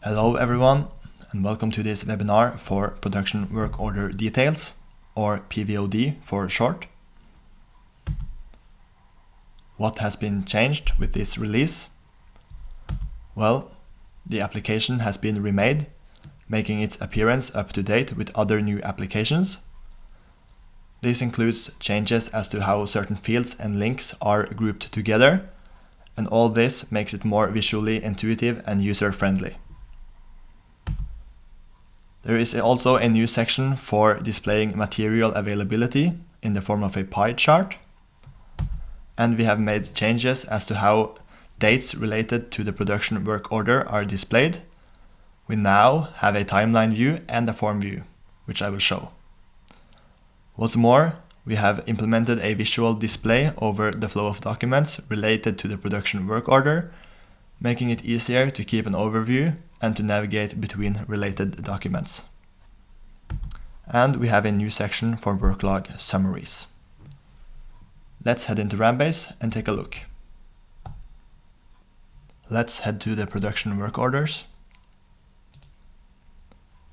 Hello everyone, and welcome to this webinar for Production Work Order Details, or PWOD for short. What has been changed with this release? Well, the application has been remade, making its appearance up to date with other new applications. This includes changes as to how certain fields and links are grouped together, and all this makes it more visually intuitive and user-friendly. There is also a new section for displaying material availability in the form of a pie chart. And we have made changes as to how dates related to the production work order are displayed. We now have a timeline view and a form view, which I will show. What's more, we have implemented a visual display over the flow of documents related to the production work order, making it easier to keep an overview and to navigate between related documents. And we have a new section for work log summaries. Let's head into Rambase and take a look. Let's head to the production work orders.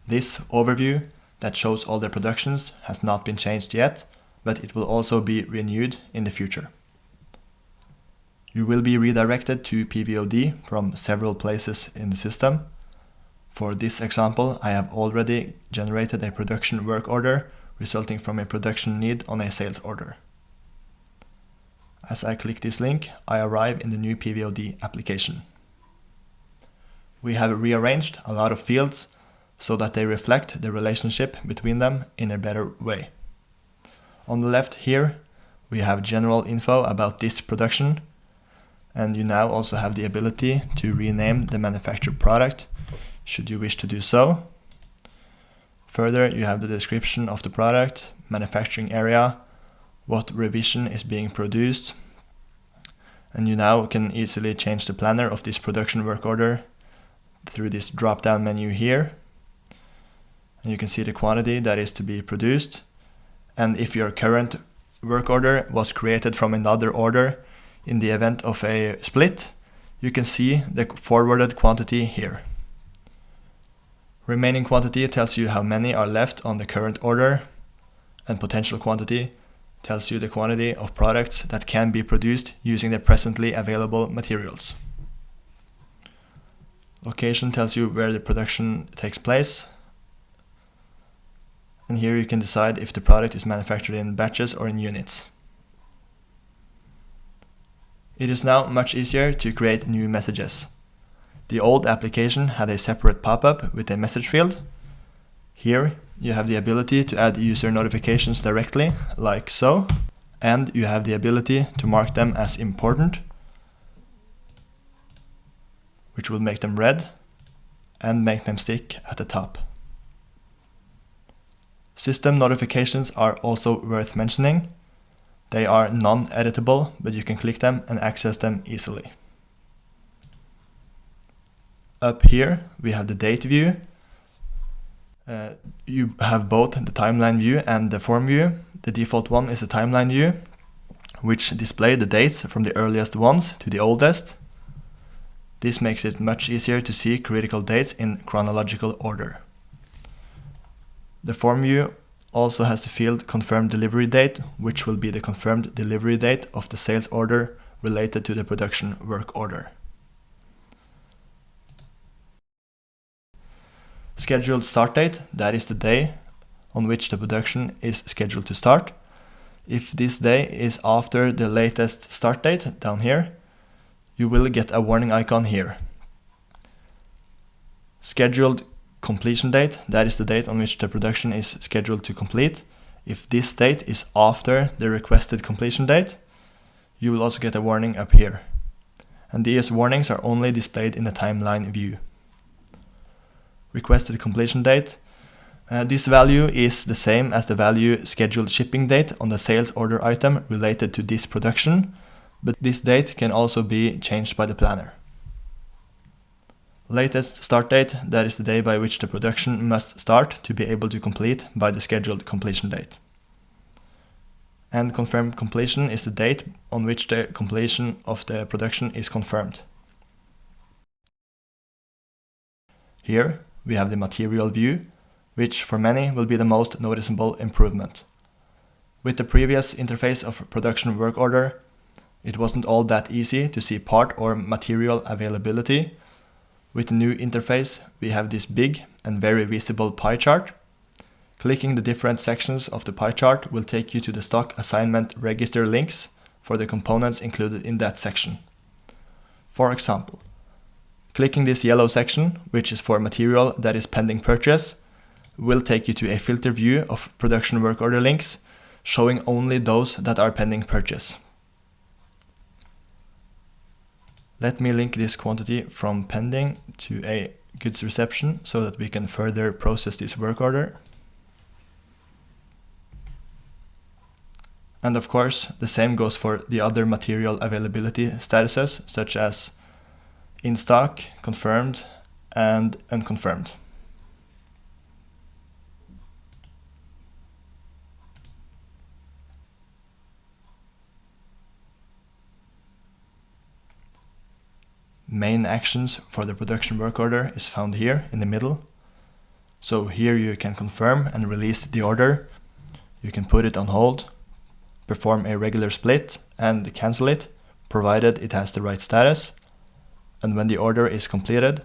This overview that shows all the productions has not been changed yet, but it will also be renewed in the future. You will be redirected to PWOD from several places in the system. For this example, I have already generated a production work order resulting from a production need on a sales order. As I click this link, I arrive in the new PWOD application. We have rearranged a lot of fields so that they reflect the relationship between them in a better way. On the left here, we have general info about this production, and you now also have the ability to rename the manufactured product should you wish to do so. Further, you have the description of the product, manufacturing area, what revision is being produced, and you now can easily change the planner of this production work order through this drop-down menu here. And you can see the quantity that is to be produced, and if your current work order was created from another order in the event of a split, you can see the forwarded quantity here. Remaining quantity tells you how many are left on the current order, and potential quantity tells you the quantity of products that can be produced using the presently available materials. Location tells you where the production takes place, and here you can decide if the product is manufactured in batches or in units. It is now much easier to create new messages. The old application had a separate pop-up with a message field. Here you have the ability to add user notifications directly, like so, and you have the ability to mark them as important, which will make them red and make them stick at the top. System notifications are also worth mentioning. They are non-editable, but you can click them and access them easily. Up here, we have the date view. You have both the timeline view and the form view. The default one is the timeline view, which displays the dates from the earliest ones to the oldest. This makes it much easier to see critical dates in chronological order. The form view also has the field confirmed delivery date, which will be the confirmed delivery date of the sales order related to the production work order. Scheduled start date, that is the day on which the production is scheduled to start. If this day is after the latest start date down here, you will get a warning icon here. Scheduled completion date, that is the date on which the production is scheduled to complete. If this date is after the requested completion date, you will also get a warning up here. And these warnings are only displayed in the timeline view. Requested completion date. This value is the same as the value scheduled shipping date on the sales order item related to this production, but this date can also be changed by the planner. Latest start date, that is the day by which the production must start to be able to complete by the scheduled completion date. And confirmed completion is the date on which the completion of the production is confirmed. Here we have the material view, which for many will be the most noticeable improvement. With the previous interface of production work order, it wasn't all that easy to see part or material availability. With the new interface, we have this big and very visible pie chart. Clicking the different sections of the pie chart will take you to the stock assignment register links for the components included in that section. For example, clicking this yellow section, which is for material that is pending purchase, will take you to a filter view of production work order links, showing only those that are pending purchase. Let me link this quantity from pending to a goods reception so that we can further process this work order. And of course, the same goes for the other material availability statuses, such as in stock, confirmed, and unconfirmed. Main actions for the production work order is found here in the middle. So here you can confirm and release the order. You can put it on hold, perform a regular split, and cancel it, provided it has the right status. And when the order is completed,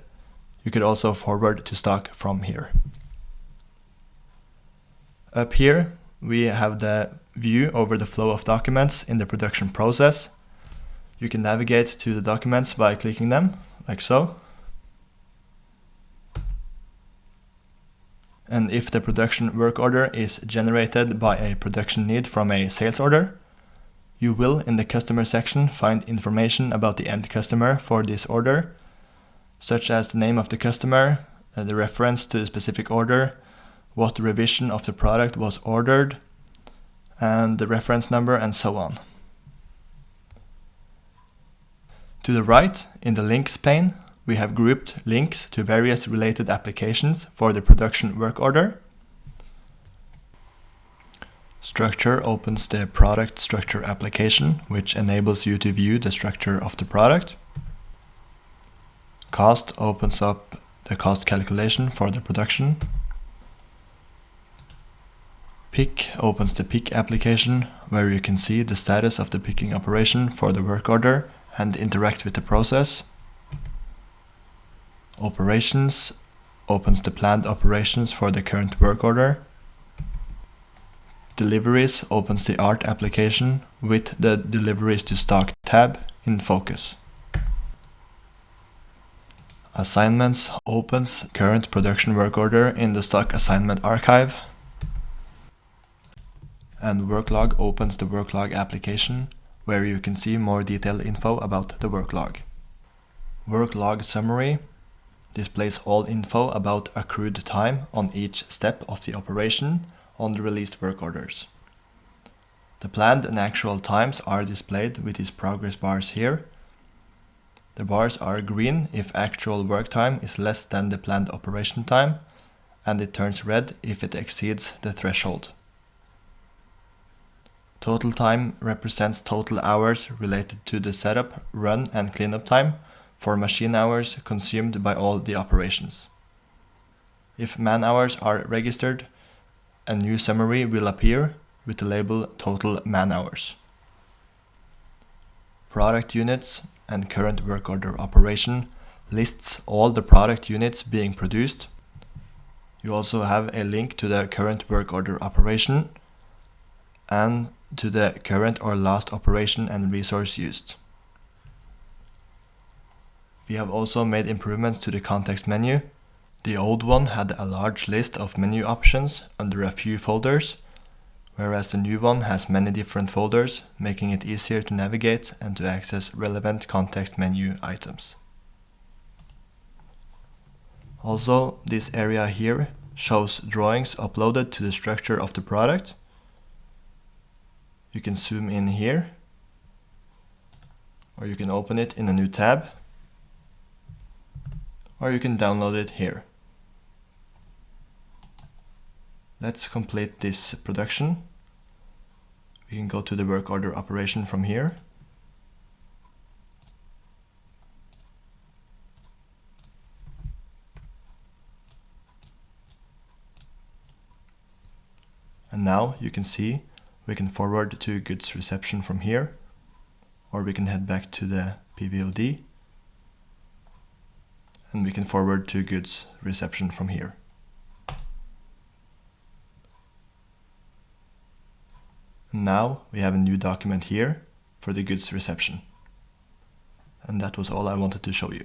you could also forward to stock from here. Up here, we have the view over the flow of documents in the production process. You can navigate to the documents by clicking them, like so. And if the production work order is generated by a production need from a sales order, you will in the customer section find information about the end customer for this order, such as the name of the customer, the reference to the specific order, what revision of the product was ordered, and the reference number, and so on. To the right, in the links pane, we have grouped links to various related applications for the production work order. Structure opens the product structure application, which enables you to view the structure of the product. Cost opens up the cost calculation for the production. Pick opens the pick application, where you can see the status of the picking operation for the work order and interact with the process. Operations opens the planned operations for the current work order. Deliveries opens the ART application with the Deliveries to Stock tab in focus. Assignments opens current production work order in the stock assignment archive. And Worklog opens the Worklog application, where you can see more detailed info about the worklog. Worklog summary displays all info about accrued time on each step of the operation on the released work orders. The planned and actual times are displayed with these progress bars here. The bars are green if actual work time is less than the planned operation time, and it turns red if it exceeds the threshold. Total time represents total hours related to the setup, run, and cleanup time for machine hours consumed by all the operations. If man hours are registered, a new summary will appear with the label total man hours. Product units and current work order operation lists all the product units being produced. You also have a link to the current work order operation and to the current or last operation and resource used. We have also made improvements to the context menu. The old one had a large list of menu options under a few folders, whereas the new one has many different folders, making it easier to navigate and to access relevant context menu items. Also, this area here shows drawings uploaded to the structure of the product. You can zoom in here, or you can open it in a new tab, or you can download it here. Let's complete this production. We can go to the work order operation from here. And now you can see we can forward to goods reception from here, or we can head back to the PWOD and we can forward to goods reception from here. And now we have a new document here for the goods reception. And that was all I wanted to show you.